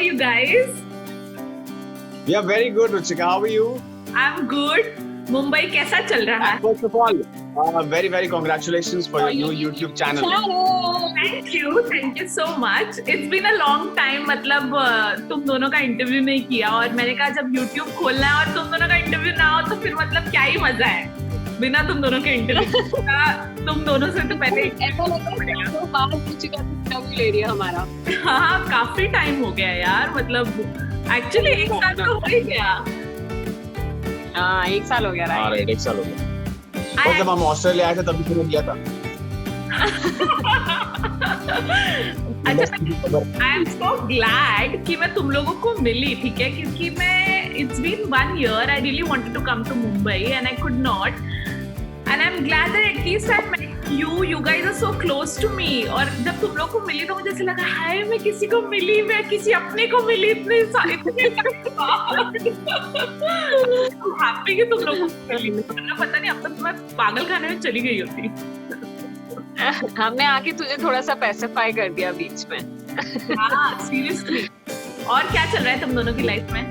are you guys? We are very good, Ruchika. How are you? I'm good. Mumbai कैसा चल रहा है? First of all, very congratulations for your new YouTube channel. Thank you so much. It's been a long time. मतलब तुम दोनों का interview नहीं किया और मैंने कहा जब YouTube खोलना है और तुम दोनों का इंटरव्यू ना हो तो फिर मतलब क्या ही मजा है बिना तुम दोनों के इंटरव्यू का। तुम दोनों से तो पहले ऐसा लग रहा है तो बात रुचिका इंटरव्यू ले रही है हमारा। हाँ काफी टाइम हो गया यार, मतलब एक्चुअली एक साल तो हो ही गया। हाँ 1 साल हो गया हाँ राइट 1 साल हो गया। और जब हम ऑस्ट्रेलिया आए थे तभी शुरू किया था। अच्छा, आई एम सो ग्लैड कि मैं तुम लोगों को मिली, ठीक है, क्योंकि मैं it's been 1 year I really wanted to come to Mumbai and I could not and I am glad that at least I met you guys are so close to me. और जब तुम लोग को मिली तो मुझे ऐसा लगा हाय मैं किसी को मिली, मैं किसी अपने को मिली इतने हैप्पी कि तुम लोगों को मिली। पता नहीं अब तक मैं पागल खाने में चली गई होती। हमने आके तुझे थोड़ा सा पैसिफाई कर दिया बीच में। हाँ सीरियसली। और क्या चल रहा है तुम दोनों की लाइफ में?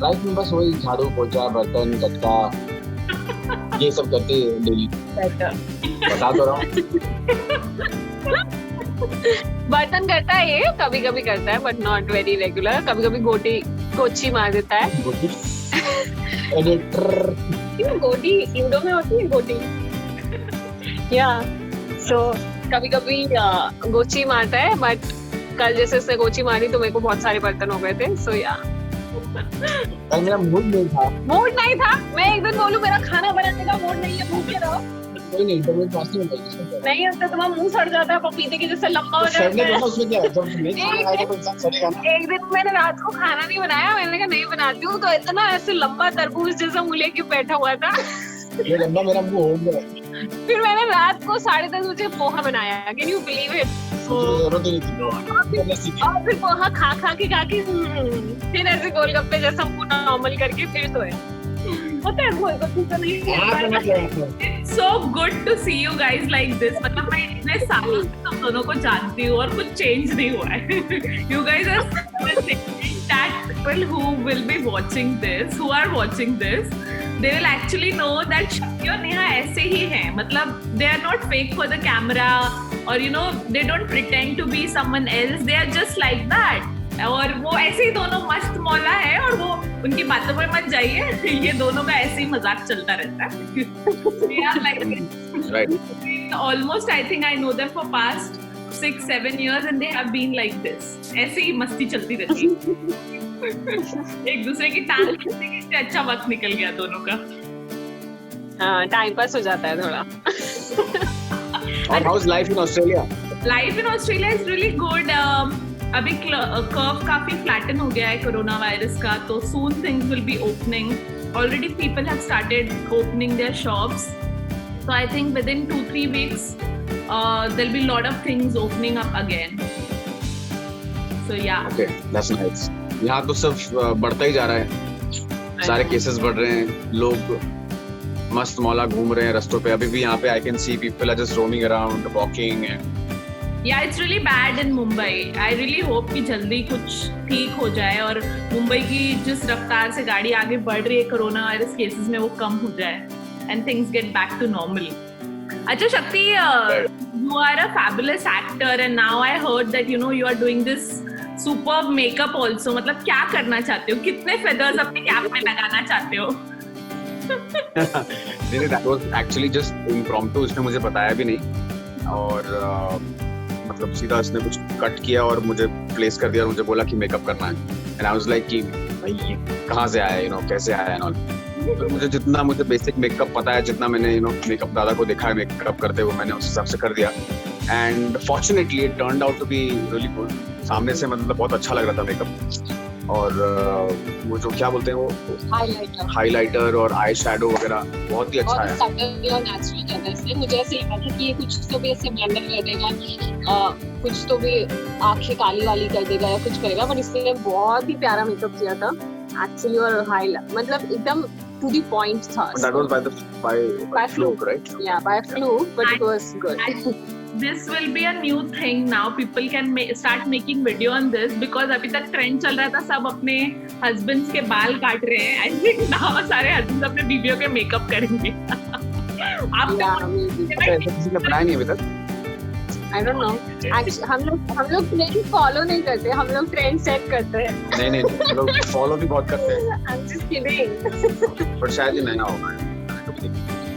लाइफ में बस वही झाड़ू पोछा बर्तन गटका ये सब करते हैं डेली। बता तो रहा हूँ। बर्तन करता है ये, कभी कभी करता है बट नॉट वेरी रेगुलर। कभी कभी गोची मार देता है। एडिटर गोटी लूडो में होती है गोटी या सो कभी कभी गोची मारता है बट कल जैसे उसने गोची मारी तो मेरे को बहुत सारे बर्तन हो गए थे। सो या मेरा मूड नहीं था। मैं एक दिन बोलूं मेरा खाना बनाने का मूड नहीं है, भूखे रहो। कोई नहीं इंटरनेट पास नहीं होता। नहीं होता तुम्हारा मुंह सड़ जाता है पपीते के जैसे लंबा हो जाता है। उसमें क्या है जब नहीं खाएगा तो इंसान सड़ेगा ना। एक दिन मैंने रात को खाना नहीं बनाया, मैंने कहा नहीं बनाती हूँ तो इतना ऐसे लंबा तरबूज जैसा मुंह लेके बैठा हुआ था। ये लंबा मेरा मुंह हो गया। फिर मैंने रात को 10:30 बजे पोहा बनाया। Can you believe it? जरूरत ही नहीं थी। और फिर पोहा खा के फिर ऐसे गोलगप्पे जैसा मुंह नॉर्मल करके फिर सोए। पता है गोलगप्पे तो नहीं। So good to see you guys like this. मतलब मैं इतने सालों से तुम दोनों को जानती हूँ और कुछ चेंज नहीं हुआ है। You guys are that people who will be watching this, who are watching this, they will actually know that Shakti और नेहा ऐसे ही हैं। मतलब they are not fake for the camera or you know they don't pretend to be someone else. They are just like that. और वो ऐसे ही दोनों मस्त मौला है और वो उनकी बातों पर मत जाइए। ये दोनों का ऐसे ही मजाक चलता रहता है। We are like this. Right. Almost I think I know them for past 6-7 years and they have been like this. ऐसे ही मस्ती चलती रहती है। एक दूसरे की टांग खींचने के लिए अच्छा वक्त निकल गया दोनों का। हाँ टाइम पास हो जाता है थोड़ा। And how's life in Australia? Life in Australia is really good. अभी कर्व काफी फ्लैटन हो गया है कोरोना वायरस का, तो soon things will be opening. Already people have started opening their shops. So I think within 2-3 weeks there'll be a lot of things opening up again. So yeah. Okay, that's nice. यहाँ तो सब बढ़ता ही जा रहा है। सारे cases बढ़ रहे हैं, लोग मस्त मौला घूम रहे हैं रास्तों पे। अभी भी यहाँ पे I can see people are just roaming around, walking and Yeah, it's really bad in Mumbai. I really hope कि जल्दी कुछ ठीक हो जाए और मुंबई की जिस रफ्तार से गाड़ी आगे बढ़ रही है कोरोना वायरस केसेस में वो कम हो जाए and things get back to normal. अच्छा शक्ति, you are a fabulous actor and now I heard that you know you are doing this superb makeup also. मतलब क्या करना चाहते हो? कितने feathers अपने कैप में लगाना चाहते हो? नहीं, that was actually just impromptu. उसने मुझे बताया भी नहीं और मतलब सीधा उसने कुछ कट किया और मुझे प्लेस कर दिया और मुझे बोला कि मेकअप करना है। एंड आई वाज लाइक कि भाई ये कहाँ से आया, यू नो कैसे आया एंड ऑल। तो मुझे जितना बेसिक मेकअप पता है, जितना मैंने यू नो मेकअप दादा को देखा है मेकअप करते हुए, मैंने उस हिसाब से कर दिया। And fortunately it turned out to be really good. सामने से मतलब बहुत अच्छा लग रहा था मेकअप। और वो जो क्या बोलते हैं वो हाइलाइटर और आई शैडो वगैरह बहुत ही अच्छा है। मुझे ऐसे लगा था कि कुछ तो भी ऐसे ब्लेंडर कर देगा, कुछ तो भी आंखें काली वाली कर देगा या कुछ करेगा, पर इसने बहुत ही प्यारा मेकअप किया था एक्चुअली। और हाईलाइट मतलब एकदम to the point था। That was by fluke, right? Yeah, by fluke, but it was good. this will be a new thing now. People can start making video on this because अभी तक trend चल रहा था, सब अपने husbands के बाल काट रहे हैं. I think now सारे हस्बैंड्स अपने बीवियों के मेकअप करेंगे. आप किसी ने बनाया नहीं अभी तक. I don't know. Actually, हम लोग ट्रेंड फॉलो नहीं करते, हम लोग ट्रेंड सेट करते हैं. नहीं हम लोग फॉलो भी बहुत करते हैं. I'm just kidding. पर शायद ये नया होगा.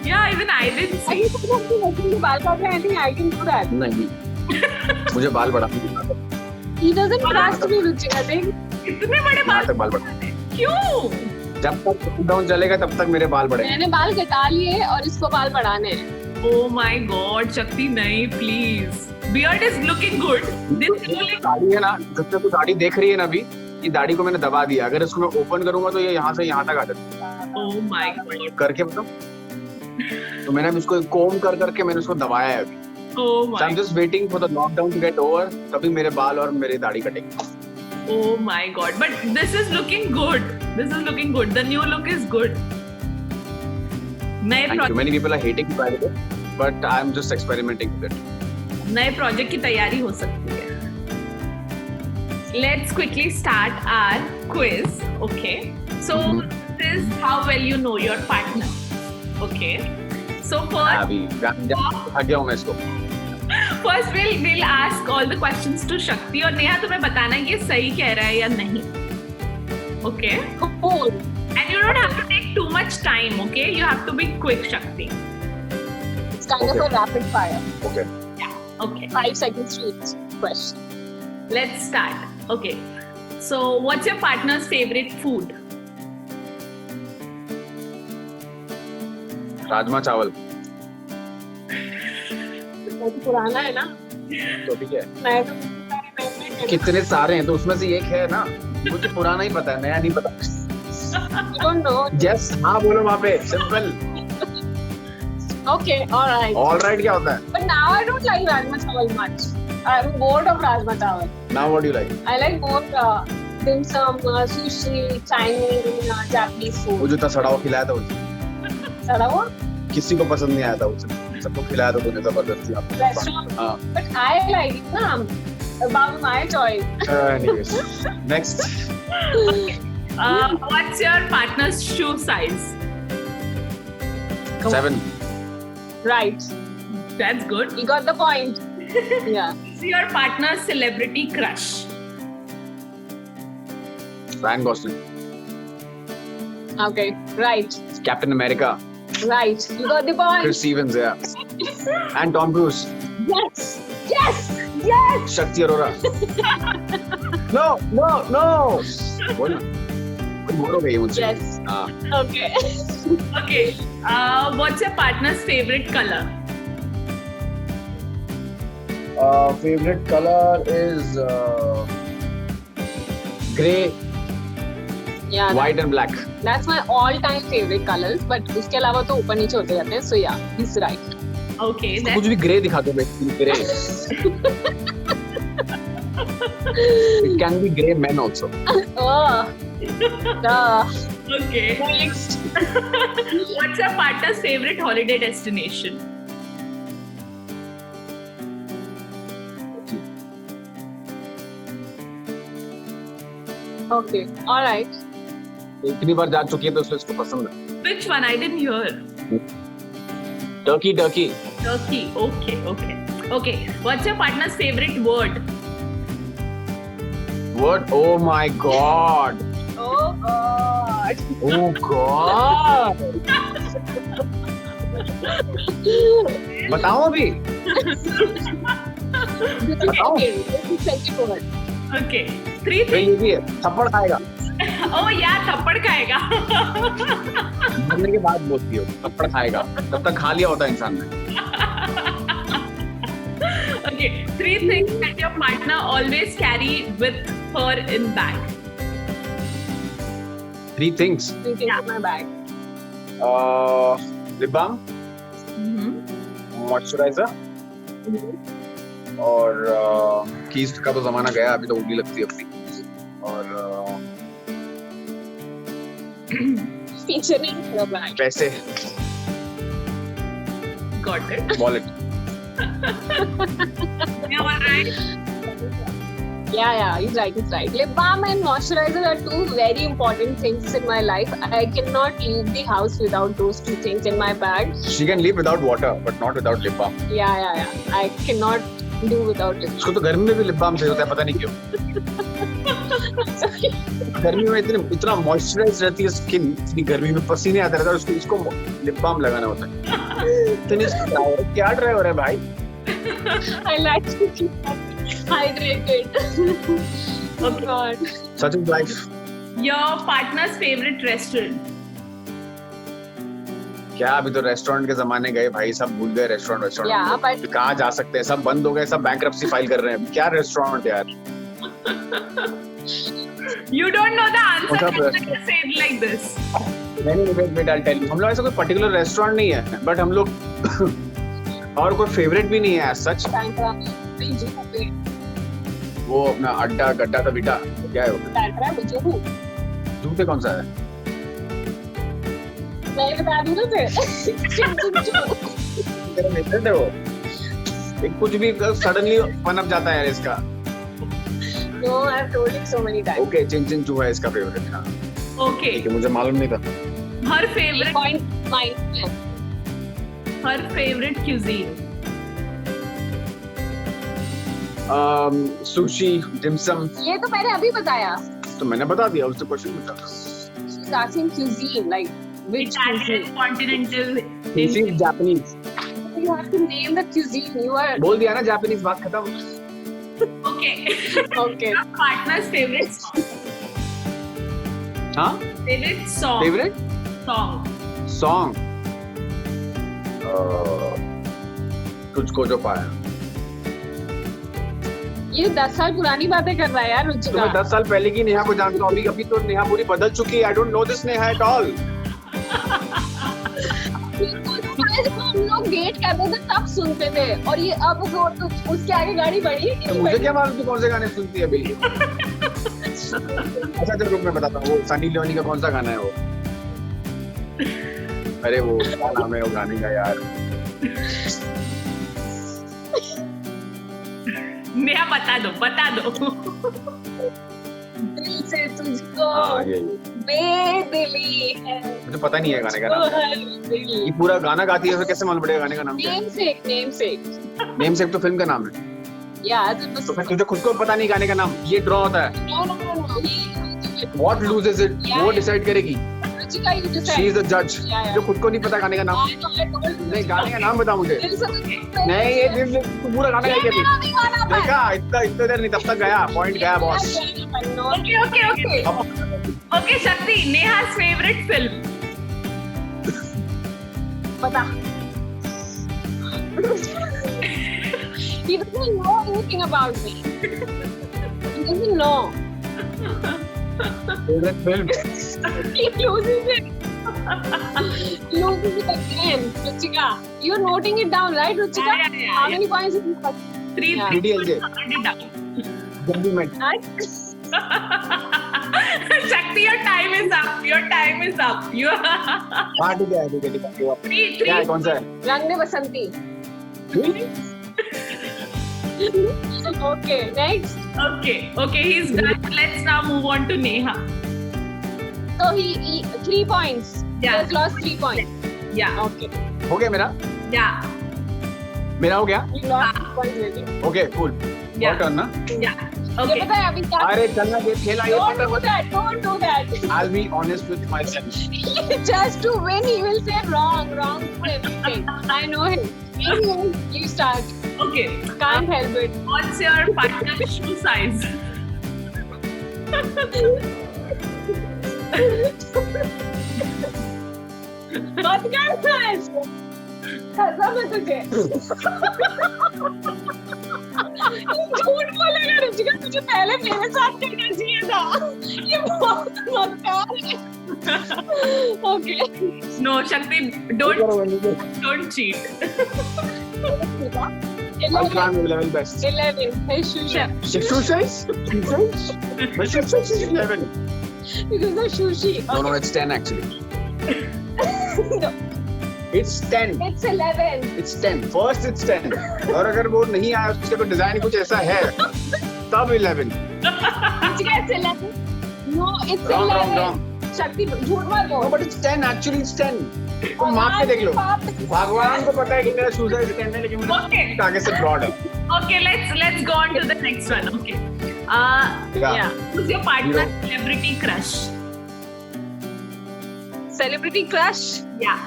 Yeah, even I didn't see. I think हम लोग बाल काट रहे हैं. I think I can do that. नहीं मुझे बाल बढ़ा. He doesn't trust me, Ruchika. देख इतने बड़े यहाँ तक बाल बाल बढ़ा. क्यों? जब तक लॉकडाउन चलेगा तब तक मेरे बाल बढ़ेंगे. मैंने बाल कटा लिए और इसको बाल बढ़ाने हैं. Oh my God, शक्ति नहीं, please. Beard is looking good. This is only. दाढ़ी है ना, जब तक तू दाढ़ी देख रही है ना अभी, ये दाढ़ी को मैंने दबा दिया. अगर इसको मैं ओपन करूंगा तो ये यहाँ से यहाँ तक आ जाता है. Oh my God. करके बताऊं? तो मैंने अभी इसको कोम करके मैंने उसको दबाया है अभी. Oh So my. I'm just waiting for the lockdown to get over. तभी मेरे बाल और मेरी दाढ़ी कटेंगे. Oh my God. But this is looking good. This is looking good. The new look is good. नए Thank you. Many people are hating by the way, but I'm just experimenting with it. Project की तैयारी हो सकती है. Let's quickly start our quiz. Okay. So this is how well you know your partner. Okay. So अभी थक गया हूँ मैं इसको. first we'll ask all the questions to Shakti और नेहा तुम्हें बताना है कि ये सही कह रहा है या नहीं. Okay. Cool. And you don't have to take too much time. Okay. You have to be quick, Shakti. It's kind of Okay. a rapid fire. Okay. Okay. 5 seconds to each question. Let's start. Okay. So what's your partner's favorite food? Rajma चावल. वो तो पुराना है ना. तो ठीक है. मैं तो कितने सारे हैं तो उसमें से एक है ना. मुझे पुराना ही पता है, नया नहीं पता. I don't know. Yes, हाँ बोलो वहाँ पे. Simple. Okay, all right. All right क्या होता है? But now I don't like rajma chawal much. I'm bored of rajma chawal. Now what do you like? I like more dim sum, sushi, Chinese, Japanese वो food. जो था सड़ा हुआ खिलाया था उसे. सड़ा हुआ? किसी को पसंद नहीं आया था उसे. सबको खिलाया था तूने जबरदस्ती. Restaurant. हाँ. But I like it ना. About my choice. Anyways, next. What's your partner's shoe size? 7. Right. That's good. You got the point. Yeah. What's your partner's celebrity crush? Ryan Gosling. Okay. Right. Captain America. Right. You got the point. Chris Evans, yeah. And Tom Cruise. Yes. Yes. Yes. Shakti Arora. No. बोल ना. कोई बोल हो गई मुझसे. Yes. हाँ. Okay. Okay. What's your partner's favorite color? Favorite color is grey, Yeah. white and black. That's my all-time favorite colors. But उसके अलावा तो ऊपर नीचे होते जाते हैं. So yeah, he's right. Okay. कुछ That's भी ग्रे दिखा दो basically grey. It can be grey men also. Oh. Duh. okay. Next. What's your partner's favorite holiday destination? Okay. All right. इतनी बार जा चुकी है तो इसलिए इसको पसंद है. Which one? I didn't hear. Turkey. Turkey. Okay. Okay. What's your partner's favorite word? What? Oh my God. Oh God. Oh God. बताओ अभी. बताओ. Okay. 3 तो ये भी है. थप्पड़ खाएगा. Oh yeah, थप्पड़ खाएगा. मरने के बाद बोलती हो. थप्पड़ खाएगा. तब तक खा लिया होता है इंसान ने. Okay. 3 things that your partner always carry with her in bag. 3 things. Thinking in my bag. Lip balm, moisturizer और कीज का तो जमाना गया. अभी तो उंगली लगती है अपनी. और Featuring in your bag. पैसे. Got it. Wallet. Yeah, all right. Yeah, he's right. Lip balm and moisturizer are two very important things in my life. I cannot leave the house without those two things in my bag. She can live without water, but not without lip balm. Yeah. I cannot do without lip उसको तो गर्मी में भी lip balm चाहिए होता है, पता नहीं क्यों. गर्मी में इतना मॉइस्चराइज रहती है स्किन, इतनी गर्मी में पसीने आते रहता है, उसको इसको लिप बाम लगाना होता है. क्या ड्राइवर है भाई? I like to keep hydrated. Oh God. Such is life. Your partner's favorite restaurant. क्या अभी तो रेस्टोरेंट के जमाने गए भाई, सब भूल गए रेस्टोरेंट. Yeah, but कहाँ जा सकते हैं, सब बंद हो गए, सब बैंक्रप्सी फाइल कर रहे हैं. क्या रेस्टोरेंट यार? You don't know the answer. What's up, I'm gonna say it like this. नहीं, wait, I'll tell you. हम लोग ऐसा कोई पर्टिकुलर रेस्टोरेंट नहीं है, बट हम लोग और कोई फेवरेट भी नहीं है सच. वो अपना अड्डा गड्ढा का बेटा क्या है वो? जूते कौन सा है? मैं बता दूं ना फिर. तेरा मित्र है वो. एक कुछ भी सडनली पनप जाता है यार इसका. No, I've told it so many times. Okay, चिन चू है इसका फेवरेट. हाँ Okay. ठीक है, मुझे मालूम नहीं था. Her favorite Point mine. her favorite cuisine. Sushi, dim sum. ये तो मैंने अभी बताया. तो मैंने बता दिया, उससे क्वेश्चन पूछा. She's asking cuisine, like which Italian, cuisine? continental. Sushi Japanese. You have to name the cuisine. You are बोल दिया ना जापानीज, बात खत्म. Okay. okay. Your partner's favorite song. हाँ, Favorite song. Favourite Song. Song तुझको जो पाया. ये 10 साल पुरानी बातें कर रहा है यार तो रुचिका. मैं 10 साल पहले की नेहा को जानता हूँ. अभी तो नेहा पूरी बदल चुकी है. I don't know this Neha at all. जब हम लोग डेट करते थे तब सुनते थे, और ये अब वो तो उसके आगे गाड़ी बढ़ी. तो मुझे क्या मालूम तू कौन से गाने सुनती है अभी. अच्छा चल रुक, मैं बताता हूँ. वो सनी लियोनी का कौन सा गाना है वो? अरे वो क्या नाम है वो गाने का यार? नेहा बता दो. दिल से तुझको हाँ, ये. बेदिली है. मुझे पता नहीं है गाने का नाम. ये पूरा गाना गाती है, फिर कैसे मालूम पड़ेगा गाने का नाम क्या है? नेम से नेम सेक तो फिल्म का नाम है. यार तो फिर तुझे खुद को पता नहीं गाने का नाम. ये ड्रॉ होता है. नो व्हाट लूजेस इट, वो डिसाइड करेगी. Ruchika you decide. She is the जज. Yeah. जो खुद को नहीं पता गाने का नाम. नहीं, गाने का नाम बता मुझे. नहीं, ये तू पूरा गाना गाई अभी. देखा, इतना देर नहीं, तब तक गया. पॉइंट गया boss. Okay, Shakti. Neha's favorite film. बता. He doesn't know anything about me. He doesn't know. Favourite film. He loses it. Loses it again. Ruchika, you're noting it down, right, Ruchika? Yeah. How many points did you get? 3 Yeah. DDLJ. Gentleman. Shakti, your time is up. You हाँ ठीक है. 3. क्या है, कौन सा है? रंग ने बसंती. Okay, next. Okay, he's done. Let's now move on to Neha. So he 3 points. Yeah. He has lost 3 points. Yeah. Okay. हो गया मेरा हो गया. He lost 3 points already. Okay cool. Yeah. Turn ना. Yeah. ये Okay. पता है अभी क्या? अरे चलना दे, खेला ये. Don't do that. Don't do that. I'll be honest with myself. Just to win, he will say wrong for everything. I know him. Anyway, you start. Okay. Can't help it. What's your partner's shoe size? मत कर ऐसे. कसम है तुझे. झूठ बोलेगा रुचिका, तुझे पहले मेरे साथ करना चाहिए था. ये बहुत मक्कार है. Okay. No, Shakti, don't cheat. I'll try my level best. 11. Hey, Shusha. Shoe size? My shoe size is 11. Because of sushi. No, it's 10 actually. No. It's 10. It's 11. It's 10. First it's 10. और अगर वो नहीं आया उसके कोई डिजाइन कुछ ऐसा है तब 11. Ruchika, it's 11. No, it's Wrong, 11. wrong, wrong. शक्ति झूठ मत No, बोल. but it's 10. Actually it's 10. तुम माप के देख लो. भगवान को पता है कि मेरा शूज है 10 है लेकिन मेरा Okay. feet आगे से broad है. Okay, let's go on to the next one. Okay. Yeah. Who's your partner celebrity crush? Celebrity crush. Yeah.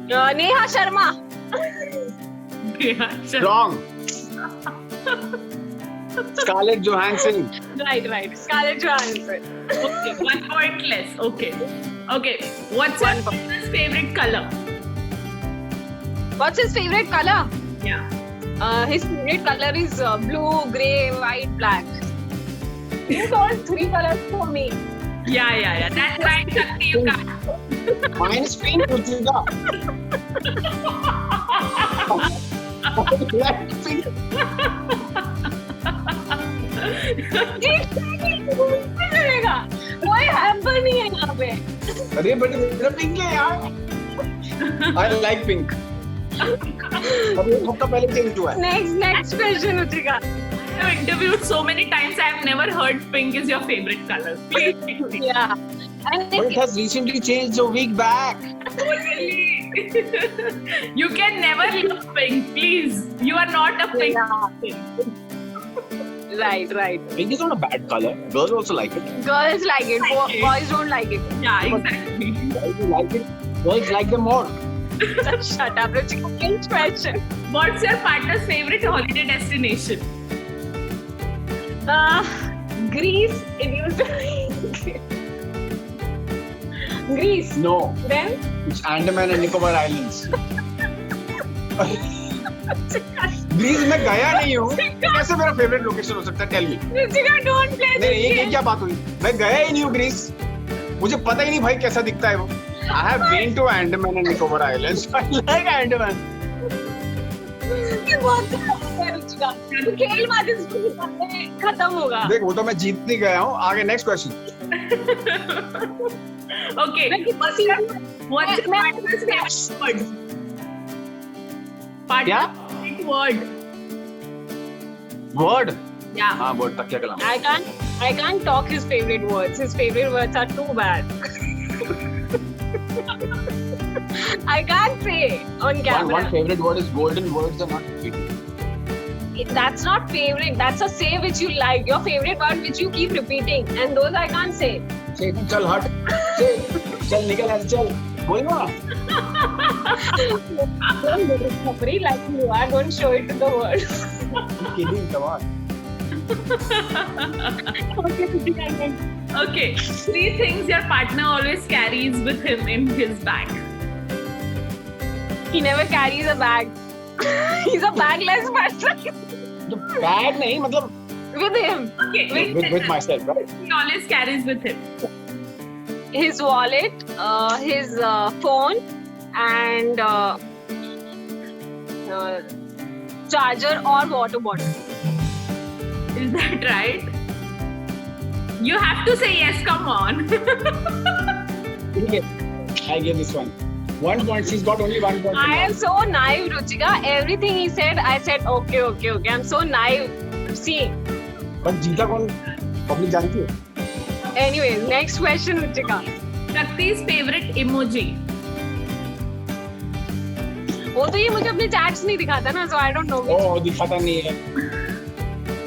Neha Sharma. Yeah, sure. Wrong. Scarlett Johansson. Right. Scarlett Johansson. Okay, 1 point less. Okay. What's your partner's favorite color? What's his favorite color? Yeah. His favorite color is blue, grey, white, black. You told 3 colors for me. Yeah. That's right, Shakti. You can't. Mine is pink, Ruchika. Black, pink. कोई hamper नहीं है यहाँ पे. अरे but मेरा pink है यार. I like pink. अभी एक हफ्ता पहले चेंज हुआ है. Next question, Ruchika. I have interviewed so many times. I have never heard pink is your favorite color. Please. Yeah. And But it has recently changed a week back. Really? You can never love pink. Please. You are not a pink. Yeah. Right. Pink is not a bad color. Girls also like it. Girls like it. Boys don't like it. Yeah, exactly. Guys like it. Girls like them more. Shut up, Ruchika. Next question. What's your partner's favorite holiday destination? Greece. It used to be Greece. No, Then it's Andaman and Nicobar Islands. Greece में गया नहीं हूँ. कैसे मेरा favourite location हो सकता है? Tell me. Ruchika, don't play this नहीं, ये game. क्या बात हुई? मैं गया ही नहीं हूँ ग्रीस. मुझे पता ही नहीं भाई कैसा दिखता है वो. I have been to Andaman and Nicobar Islands. I like Andaman. ये बहुत खराब है, Ruchika. तू खेल मत, इसको खत्म होगा. देख वो तो मैं जीत नहीं गया हूँ. आगे next question. Okay. What's your partner's favorite word? क्या? Partner's favorite word. Word. Yeah. हाँ वर्ड तक क्या कलाम. I can't talk his favorite words. His favorite words are too bad. I can't say on camera. One favorite word is golden words are not repeated. That's not favorite. That's a say which you like. Your favorite word which you keep repeating, and those I can't say. Say चल हट. चल निकल ऐसे चल. बोल ना. Don't do it, Khapri, like you are. Don't show it to the world. Kidding, come on. Okay. 3 things your partner always carries with him in his bag. He never carries a bag. He's a bagless person. तो bag नहीं मतलब With him. Okay. with myself, right? He always carries with him. His wallet, his phone, and charger or water bottle. Is that right? You have to say yes. Come on. Okay. I give this one. 1 point. She's got only 1 point. I am so naive, Ruchika. Everything he said, I said okay. I'm so naive. See. But जीता कौन? Public जानती है. Anyways, next question, Ruchika. Shakti's favorite emoji. वो तो ये मुझे अपने chats नहीं दिखाता ना, so I don't know. Oh, दिखाता नहीं है.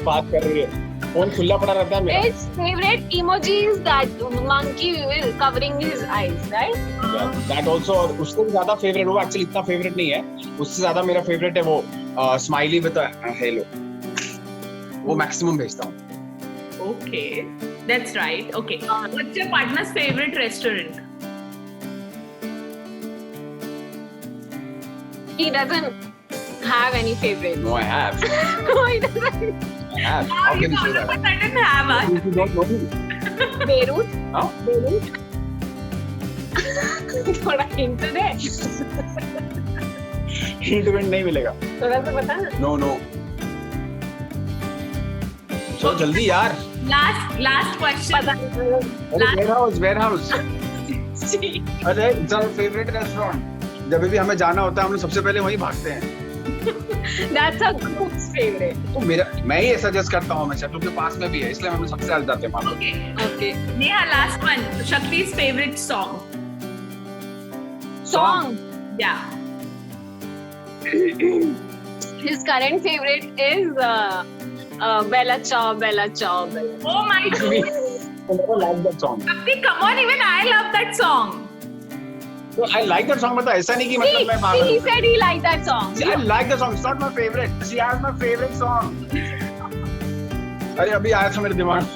बात कर रही है. फोन खुला पड़ा रहता है मेरा. His favorite emoji is that monkey covering his eyes, right? Yeah, that also. और उससे भी ज्यादा फेवरेट वो एक्चुअली इतना फेवरेट नहीं है. उससे ज्यादा मेरा फेवरेट है वो स्माइली विद हेलो. वो मैक्सिमम भेजता हूँ. Okay. That's right. Okay. What's your partner's favorite restaurant? He doesn't have any favorite. No, I have. No, he doesn't. I have. Now How you can you say all of a that? sudden have us. You don't know me. Beirut. Huh? Beirut. थोड़ा hint दे. Hint नहीं मिलेगा. थोड़ा सा बता ना. No. चलो जल्दी यार. Last question. पता नहीं. Warehouse. अरे इट्स आवर फेवरेट रेस्टोरेंट, जब भी हमें जाना होता है हम लोग सबसे पहले वहीं भागते हैं। That's a group's favorite. तो मैं ही सजेस्ट करता हूँ हमेशा, क्योंकि पास में भी है, इसलिए हम लोग सबसे ज्यादा जाते हैं वहाँ पे। Okay. Neha, last one. Shakti's favorite song. Song. Yeah. His current favorite is Bella Ciao, Bella Ciao, Bella. Oh my God. I never liked that song. Shakti, come on, even I love that song. So I like that song, but ऐसा नहीं कि मतलब मैं See, he said he liked that song. See, I like the song. It's not my favorite. She has my favorite song. अरे अभी आया था मेरे दिमाग में।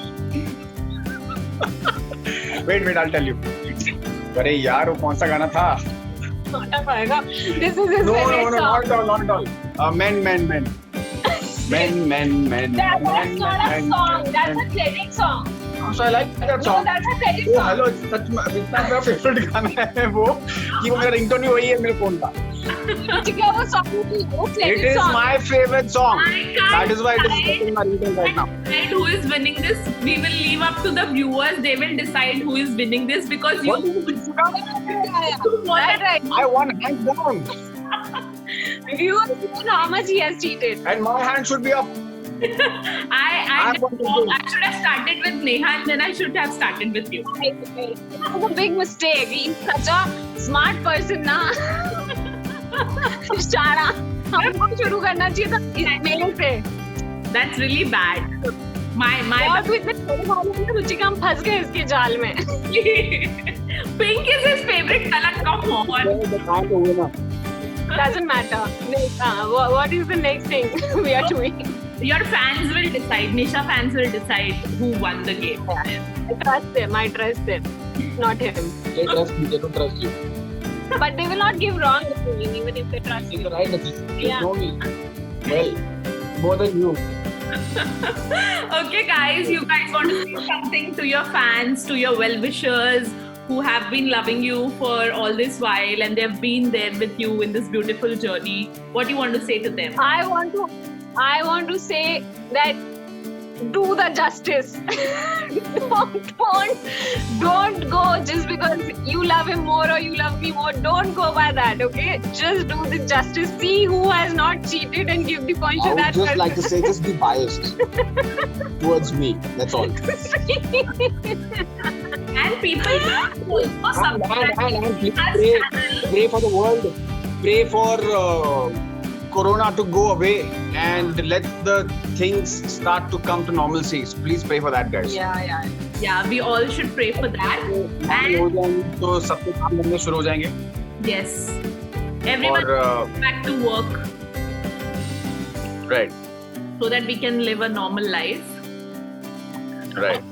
Wait, I'll tell you. अरे यार वो कौन सा गाना था? This is his favorite song. not at all. Men. That's not a song. That's a credit song. So I like that No, song. that's a credit Oh, song. hello. सच में इतना मेरा फेवरेट गाना है वो कि वो मेरा रिंगटोन ही वही है मेरे फोन का। ठीक है, वो song भी वो It credit is song. my favorite song. I can't That is why it is decide. in my ringtone right now. Decide who is winning this. We will leave up to the viewers. They will decide who is winning this because you. Right, right. I won hands down, Viewers know how much he has cheated. and my hand should be up. I want to win. should have started with Neha and then I should have started with you. That was a big mistake. He's such a smart person, ना. इशारा हमको शुरू करना चाहिए था मेरे से. That's really bad. My और तू इतने छोटे वाले में रुचिका हम फंस गए इसके जाल में. Pink is his favorite color. Come on. Doesn't matter. What is the next thing we are doing? Your fans will decide. Nisha fans will decide who won the game. I trust them. Not him. They trust me. They don't trust you. But they will not give wrong opinion even if they trust you. You're right, Natish. You Yeah. know me well, more than you. Okay, guys, you guys want to say something to your fans, to your well-wishers who have been loving you for all this while and they've been there with you in this beautiful journey. What do you want to say to them? I want to say that do the justice. don't go just because you love him more or you love me more. Don't go by that, okay? Just do the justice. See who has not cheated and give the point to that person. like to say, just be biased towards me. That's all. And people also subscribe And please to our channel. pray for the world. Pray for Corona to go away and let the things start to come to normalcy. So please pray for that, guys. Yeah, we all should pray for that. And तो सबके काम धंधे शुरू हो जाएंगे yes, everyone और back to work right, so that we can live a normal life. right.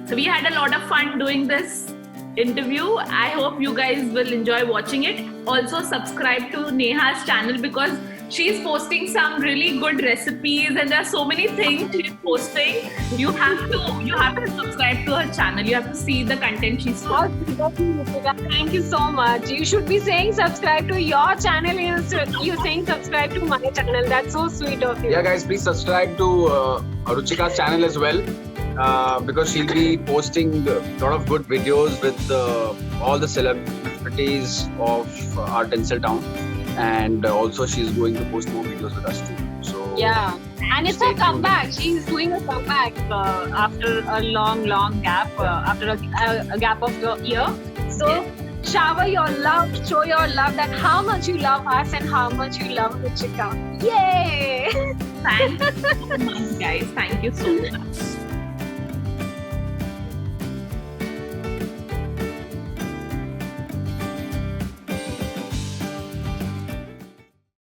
So we had a lot of fun doing this interview. I hope you guys will enjoy watching it. Also subscribe to Neha's channel because she's posting some really good recipes and there are so many things she's posting. You have to subscribe to her channel. You have to see the content she's posting. Thank you so much. You should be saying subscribe to your channel instead you're saying subscribe to my channel. That's so sweet of you. Yeah, guys, please subscribe to Ruchika's channel as well. Because she'll be posting a lot of good videos with all the celebrities of our Tinsel town, and also she's going to post more videos with us too. So Yeah, and it's stay a tuned. comeback. She's doing a comeback after a long gap, after a gap of a year. So shower your love, show your love that how much you love us and how much you love Ruchika. Yay! Thank you so much, guys. Thank you so much.